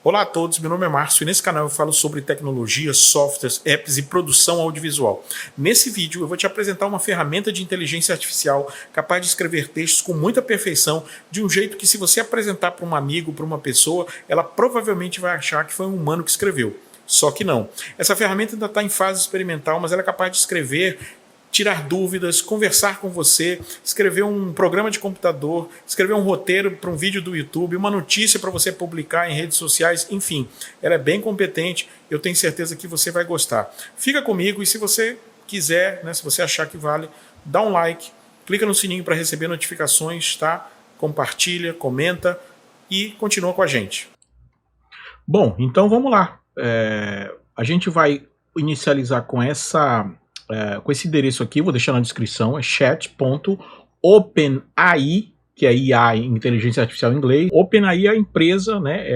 Olá a todos, meu nome é Márcio e nesse canal eu falo sobre tecnologia, softwares, apps e produção audiovisual. Nesse vídeo eu vou te apresentar uma ferramenta de inteligência artificial capaz de escrever textos com muita perfeição, de um jeito que se você apresentar para um amigo, para uma pessoa, ela provavelmente vai achar que foi um humano que escreveu. Só que não. Essa ferramenta ainda está em fase experimental, mas ela é capaz de escrever, tirar dúvidas, conversar com você, escrever um programa de computador, escrever um roteiro para um vídeo do YouTube, uma notícia para você publicar em redes sociais, enfim. Ela é bem competente, eu tenho certeza que você vai gostar. Fica comigo e se você quiser, se você achar que vale, dá um like, clica no sininho para receber notificações, tá? Compartilha, comenta e continua com a gente. Bom, então vamos lá. A gente vai inicializar com com esse endereço aqui, vou deixar na descrição, é chat.openai, que é IA, inteligência artificial em inglês. OpenAI é a empresa, né,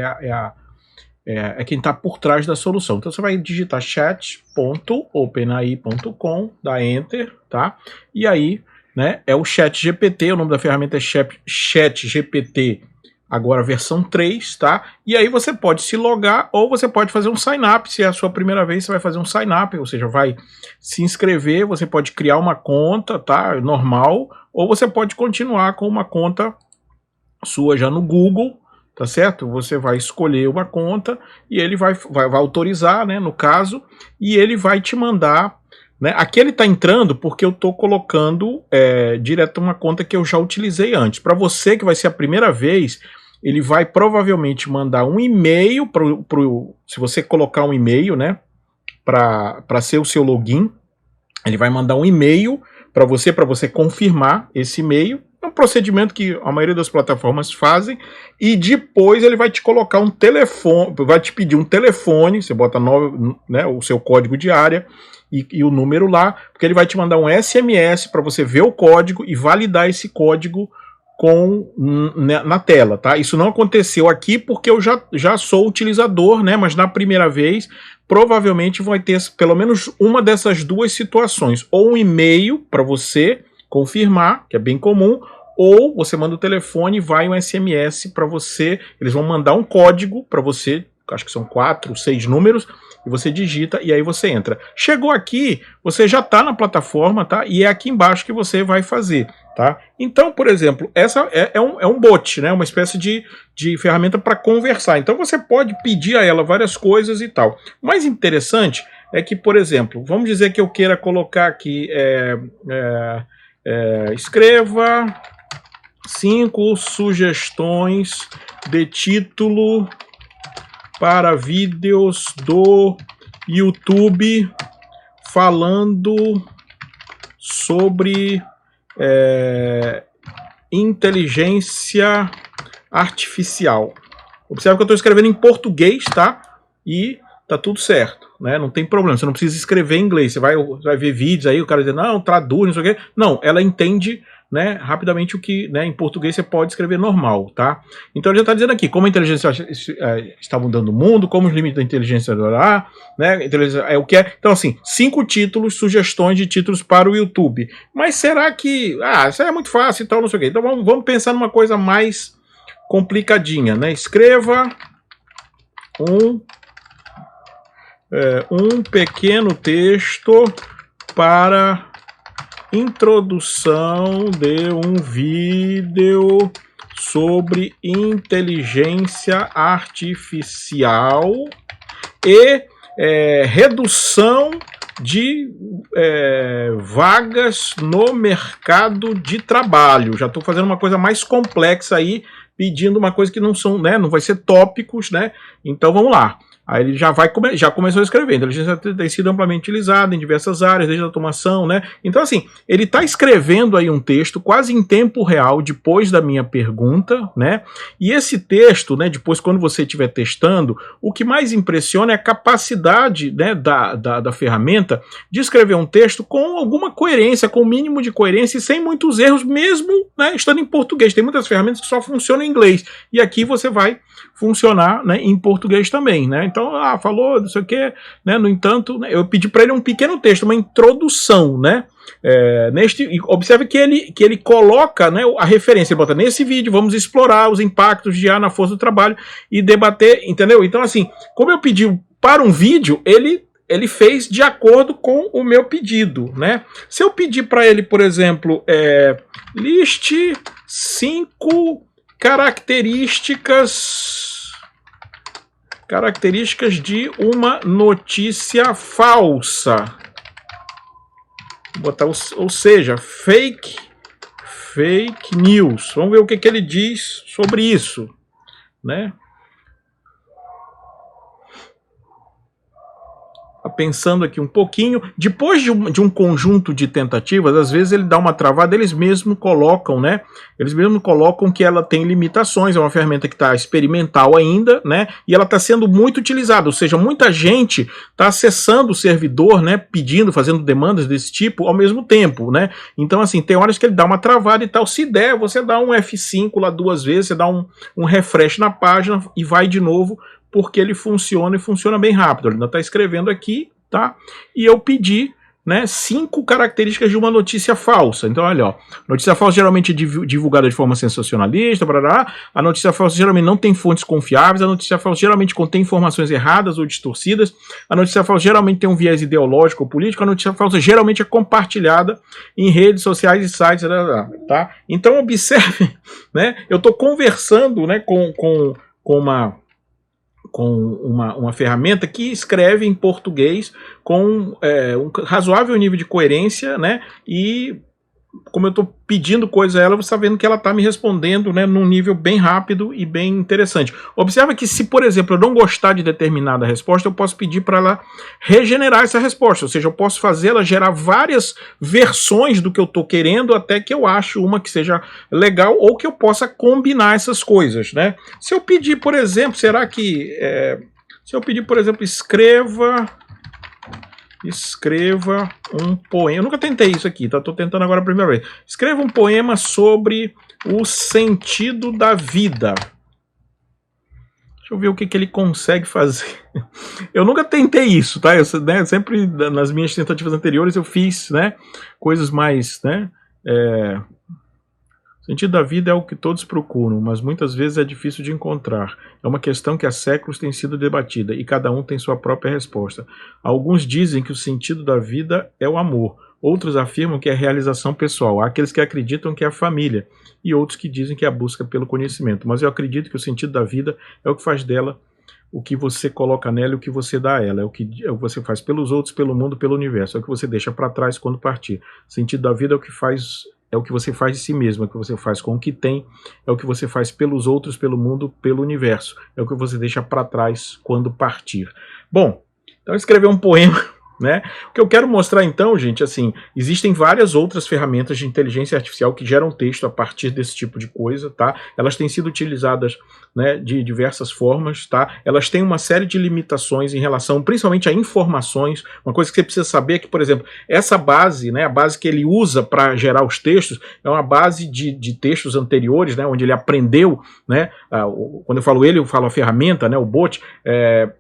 é quem está por trás da solução. Então você vai digitar chat.openai.com, dá Enter, tá? E aí, né, é o ChatGPT, o nome da ferramenta é ChatGPT, agora versão 3, tá? E aí você pode se logar ou você pode fazer um sign-up. Se é a sua primeira vez, você vai fazer um sign-up, ou seja, vai se inscrever, você pode criar uma conta, tá? Normal, ou você pode continuar com uma conta sua já no Google, tá certo? Você vai escolher uma conta e ele vai autorizar, né, no caso, e ele vai te mandar, né? Aqui ele está entrando porque eu estou colocando direto uma conta que eu já utilizei antes. Para você que vai ser a primeira vez, ele vai provavelmente mandar um e-mail, se você colocar um e-mail, né, para ser o seu login, ele vai mandar um e-mail para você confirmar esse e-mail. É um procedimento que a maioria das plataformas fazem, e depois ele vai te colocar um telefone, vai te pedir um telefone, você bota né, o seu código de área e o número lá, porque ele vai te mandar um SMS para você ver o código e validar esse código na tela, tá? Isso não aconteceu aqui porque eu já sou utilizador, né? Mas na primeira vez, provavelmente vai ter pelo menos uma dessas duas situações. Ou um e-mail para você confirmar, que é bem comum, ou você manda o telefone e vai um SMS para você, eles vão mandar um código para você, acho que são 4, 6 números, e você digita e aí você entra. Chegou aqui, você já está na plataforma, tá? E é aqui embaixo que você vai fazer, tá? Então, por exemplo, essa é um bot, né? Uma espécie de ferramenta para conversar. Então você pode pedir a ela várias coisas e tal. O mais interessante é que, por exemplo, vamos dizer que eu queira colocar aqui, escreva 5 sugestões de título para vídeos do YouTube falando sobre inteligência artificial. Observe que eu estou escrevendo em português, tá? E tá tudo certo, né? Não tem problema, você não precisa escrever em inglês. Você vai ver vídeos aí, o cara dizendo, não, traduz, não sei o quê. Não, ela entende, né, rapidamente o que, né, em português você pode escrever normal, tá? Então ele já está dizendo aqui como a inteligência está mudando o mundo, como os limites da inteligência né? É o que é. Então assim, 5 títulos, sugestões de títulos para o YouTube. Mas será que isso é muito fácil e tal, não sei o quê. Então vamos pensar numa coisa mais complicadinha, né? Escreva um pequeno texto para introdução de um vídeo sobre inteligência artificial e redução de vagas no mercado de trabalho. Já estou fazendo uma coisa mais complexa aí, pedindo uma coisa que não são, né, não vai ser tópicos, né? Então vamos lá. Aí ele já começou a escrever. A inteligência tem sido amplamente utilizada em diversas áreas, desde a automação, né? Então, assim, ele está escrevendo aí um texto quase em tempo real, depois da minha pergunta, né? E esse texto, né, depois, quando você estiver testando, o que mais impressiona é a capacidade, né, da ferramenta de escrever um texto com alguma coerência, com o mínimo de coerência e sem muitos erros, mesmo, né, estando em português. Tem muitas ferramentas que só funcionam em inglês. E aqui você vai funcionar, né, em português também, né? Então, falou, não sei o quê, né? No entanto, né, eu pedi para ele um pequeno texto, uma introdução, né? Observe que ele coloca, né, a referência, ele bota nesse vídeo, vamos explorar os impactos de IA na força do trabalho e debater, entendeu? Então, assim, como eu pedi para um vídeo, ele fez de acordo com o meu pedido, né? Se eu pedir para ele, por exemplo, liste 5 características de uma notícia falsa. Vou botar, ou seja, fake news. Vamos ver o que ele diz sobre isso, né? Pensando aqui um pouquinho, depois de um conjunto de tentativas, às vezes ele dá uma travada, eles mesmos colocam, né? Eles mesmos colocam que ela tem limitações, é uma ferramenta que está experimental ainda, né? E ela está sendo muito utilizada, ou seja, muita gente está acessando o servidor, né? Pedindo, fazendo demandas desse tipo ao mesmo tempo, né? Então, assim, tem horas que ele dá uma travada e tal. Se der, você dá um F5 lá 2 vezes, você dá um refresh na página e vai de novo, porque ele funciona e funciona bem rápido. Ele ainda está escrevendo aqui, tá? E eu pedi, né, 5 características de uma notícia falsa. Então, olha, ó, notícia falsa geralmente é divulgada de forma sensacionalista, a notícia falsa geralmente não tem fontes confiáveis, a notícia falsa geralmente contém informações erradas ou distorcidas, a notícia falsa geralmente tem um viés ideológico ou político, a notícia falsa geralmente é compartilhada em redes sociais e sites, tá? Então, observe, né, eu estou conversando, né, com uma ferramenta que escreve em português com um razoável nível de coerência, né? E como eu estou pedindo coisa a ela, você está vendo que ela está me respondendo, né, num nível bem rápido e bem interessante. Observa que se, por exemplo, eu não gostar de determinada resposta, eu posso pedir para ela regenerar essa resposta, ou seja, eu posso fazer ela gerar várias versões do que eu estou querendo até que eu ache uma que seja legal ou que eu possa combinar essas coisas, né? Se eu pedir, por exemplo, se eu pedir, por exemplo, escreva um poema. Eu nunca tentei isso aqui, tá? Tô tentando agora a primeira vez. Escreva um poema sobre o sentido da vida. Deixa eu ver o que ele consegue fazer. Eu nunca tentei isso, tá? Né, sempre nas minhas tentativas anteriores eu fiz, né, coisas mais, né, o sentido da vida é o que todos procuram, mas muitas vezes é difícil de encontrar. É uma questão que há séculos tem sido debatida e cada um tem sua própria resposta. Alguns dizem que o sentido da vida é o amor. Outros afirmam que é a realização pessoal. Há aqueles que acreditam que é a família e outros que dizem que é a busca pelo conhecimento. Mas eu acredito que o sentido da vida é o que faz dela o que você coloca nela e o que você dá a ela. É o que você faz pelos outros, pelo mundo, pelo universo. É o que você deixa para trás quando partir. O sentido da vida é o que você faz de si mesmo, é o que você faz com o que tem, é o que você faz pelos outros, pelo mundo, pelo universo. É o que você deixa para trás quando partir. Bom, então escrever um poema, né? O que eu quero mostrar então, gente, assim, existem várias outras ferramentas de inteligência artificial que geram texto a partir desse tipo de coisa, tá? Elas têm sido utilizadas, né, de diversas formas, tá? Elas têm uma série de limitações em relação, principalmente a informações. Uma coisa que você precisa saber é que, por exemplo, essa base, né, a base que ele usa para gerar os textos, é uma base de textos anteriores, né, onde ele aprendeu, né, quando eu falo ele, eu falo a ferramenta, né, o bot,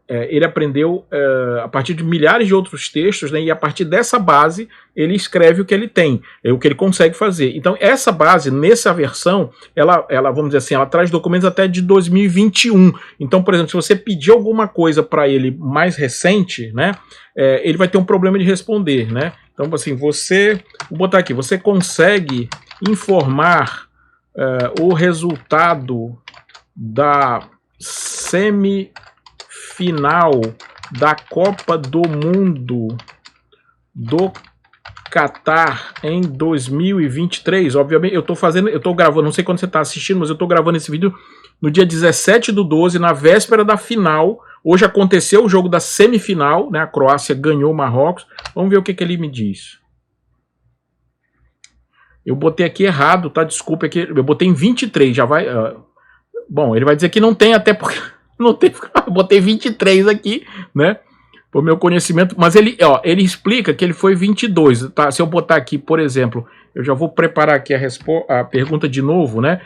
ele aprendeu a partir de milhares de outros textos, né, e a partir dessa base ele escreve o que ele tem, o que ele consegue fazer. Então essa base, nessa versão, ela vamos dizer assim, ela traz documentos até de 2021. Então, por exemplo, se você pedir alguma coisa para ele mais recente, né, ele vai ter um problema de responder, né? Então, assim, vou botar aqui, você consegue informar o resultado da semifinal da Copa do Mundo do Catar em 2023. Obviamente, eu tô gravando, não sei quando você está assistindo, mas eu tô gravando esse vídeo no dia 17/12, na véspera da final. Hoje aconteceu o jogo da semifinal, né? A Croácia ganhou o Marrocos. Vamos ver o que ele me diz. Eu botei aqui errado, tá? Desculpa, aqui eu botei em 23, já vai... Bom, ele vai dizer que não tem, até porque... Não tem, eu botei 23 aqui, né? Por meu conhecimento, mas ele explica que ele foi 22, tá? Se eu botar aqui, por exemplo, eu já vou preparar aqui a pergunta de novo, né?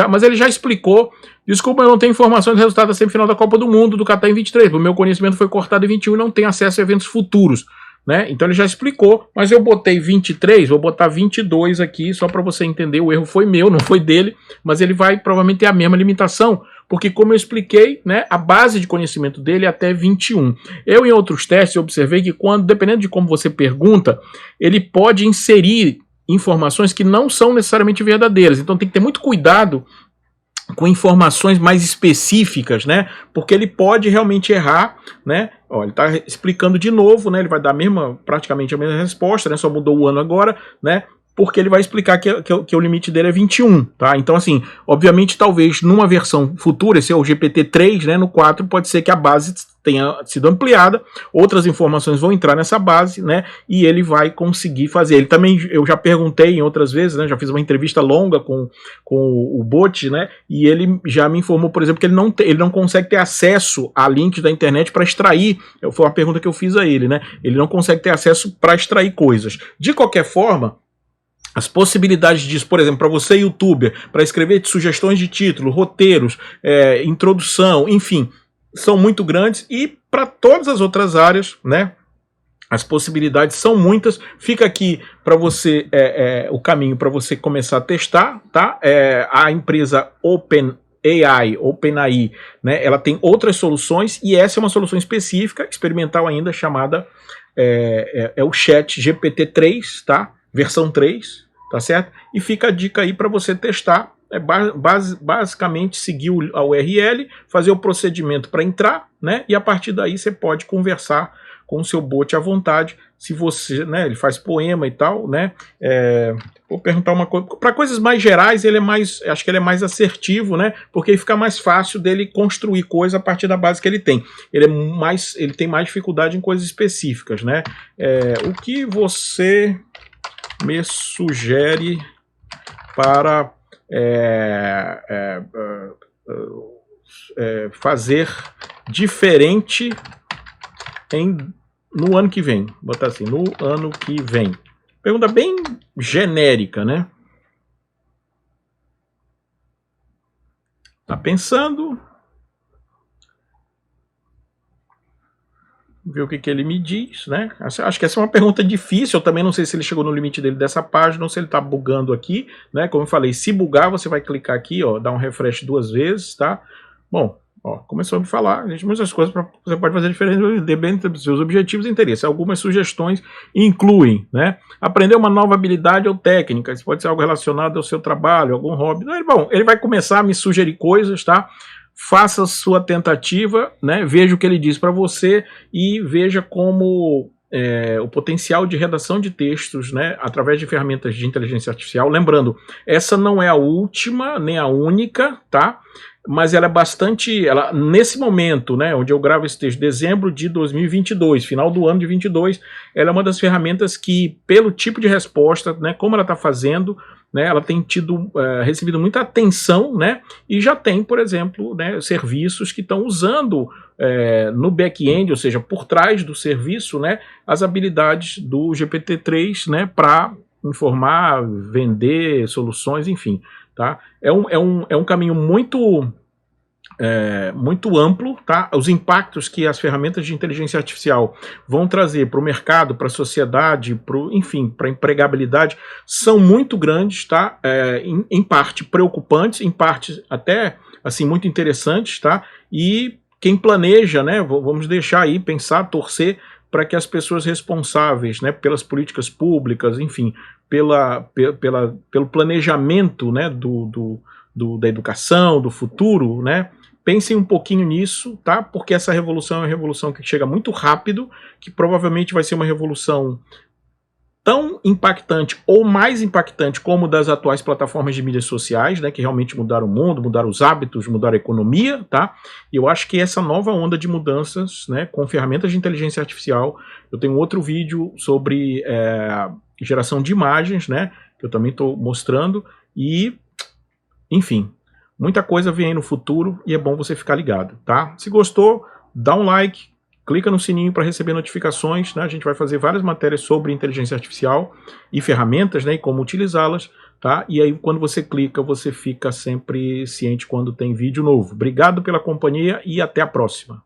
Mas ele já explicou. Desculpa, eu não tenho informações do resultado da semifinal da Copa do Mundo do Catar em 23. O meu conhecimento foi cortado em 21 e não tenho acesso a eventos futuros. né? Então ele já explicou, mas eu botei 23, vou botar 22 aqui, só para você entender, o erro foi meu, não foi dele, mas ele vai provavelmente ter a mesma limitação, porque como eu expliquei, né, a base de conhecimento dele é até 21. Eu em outros testes observei que quando, dependendo de como você pergunta, ele pode inserir informações que não são necessariamente verdadeiras, então tem que ter muito cuidado com informações mais específicas, né? Porque ele pode realmente errar, né? Ó, ele está explicando de novo, né? Ele vai dar praticamente a mesma resposta, né? Só mudou o ano agora, né? Porque ele vai explicar que o limite dele é 21, tá? Então, assim, obviamente, talvez numa versão futura, esse é o GPT-3, né? No 4 pode ser que a base tenha sido ampliada, outras informações vão entrar nessa base, né? E ele vai conseguir fazer. Ele também, eu já perguntei em outras vezes, né? Já fiz uma entrevista longa com o bot, né? E ele já me informou, por exemplo, que ele não consegue ter acesso a links da internet para extrair. Foi uma pergunta que eu fiz a ele, né? Ele não consegue ter acesso para extrair coisas. De qualquer forma, as possibilidades disso, por exemplo, para você, youtuber, para escrever sugestões de título, roteiros, introdução, enfim, são muito grandes, e para todas as outras áreas, né? As possibilidades são muitas. Fica aqui para você o caminho para você começar a testar, tá? A empresa OpenAI, né? Ela tem outras soluções, e essa é uma solução específica, experimental ainda, chamada o Chat GPT-3, tá? Versão 3, tá certo? E fica a dica aí para você testar. Basicamente seguir a URL, fazer o procedimento para entrar, né? E a partir daí você pode conversar com o seu bot à vontade. Se você, né? Ele faz poema e tal, né? Vou perguntar uma coisa. Para coisas mais gerais, acho que ele é mais assertivo, né? Porque fica mais fácil dele construir coisa a partir da base que ele tem. Ele tem mais dificuldade em coisas específicas, né? O que você me sugere para fazer diferente no ano que vem? Vou botar assim, no ano que vem. Pergunta bem genérica, né? Tá pensando? Ver o que ele me diz, né? Acho que essa é uma pergunta difícil. Eu também não sei se ele chegou no limite dele dessa página ou se ele está bugando aqui, né? Como eu falei, se bugar, você vai clicar aqui, ó, dar um refresh 2 vezes, tá? Bom, ó, começou a me falar, gente, muitas coisas você pode fazer diferente dependendo dos seus objetivos e interesses. Algumas sugestões incluem, né? Aprender uma nova habilidade ou técnica. Isso pode ser algo relacionado ao seu trabalho, algum hobby. Bom, ele vai começar a me sugerir coisas, tá? Faça sua tentativa, né? Veja o que ele diz para você e veja como o potencial de redação de textos, né, através de ferramentas de inteligência artificial. Lembrando, essa não é a última nem a única, tá? Mas ela é bastante, nesse momento, né, onde eu gravo esse texto, dezembro de 2022, final do ano de 22, ela é uma das ferramentas que, pelo tipo de resposta, né, como ela está fazendo, né, ela tem recebido muita atenção, né, e já tem, por exemplo, né, serviços que estão usando no back-end, ou seja, por trás do serviço, né, as habilidades do GPT-3, né, para informar, vender soluções, enfim. Tá? É um caminho muito amplo, tá? Os impactos que as ferramentas de inteligência artificial vão trazer para o mercado, para a sociedade, enfim, para a empregabilidade, são muito grandes, tá? Em parte preocupantes, em parte até assim, muito interessantes, tá? E quem planeja, né? Vamos deixar aí, pensar, torcer para que as pessoas responsáveis, né, pelas políticas públicas, enfim, pelo planejamento, né, da educação, do futuro, né, pensem um pouquinho nisso, tá? Porque essa revolução é uma revolução que chega muito rápido, que provavelmente vai ser uma revolução tão impactante ou mais impactante como das atuais plataformas de mídias sociais, né, que realmente mudaram o mundo, mudaram os hábitos, mudaram a economia, tá? E eu acho que essa nova onda de mudanças, né, com ferramentas de inteligência artificial, eu tenho outro vídeo sobre geração de imagens, né, que eu também estou mostrando, e, enfim, muita coisa vem aí no futuro e é bom você ficar ligado, tá? Se gostou, dá um like, clica no sininho para receber notificações, né? A gente vai fazer várias matérias sobre inteligência artificial e ferramentas, né, e como utilizá-las, tá? E aí quando você clica, você fica sempre ciente quando tem vídeo novo. Obrigado pela companhia e até a próxima.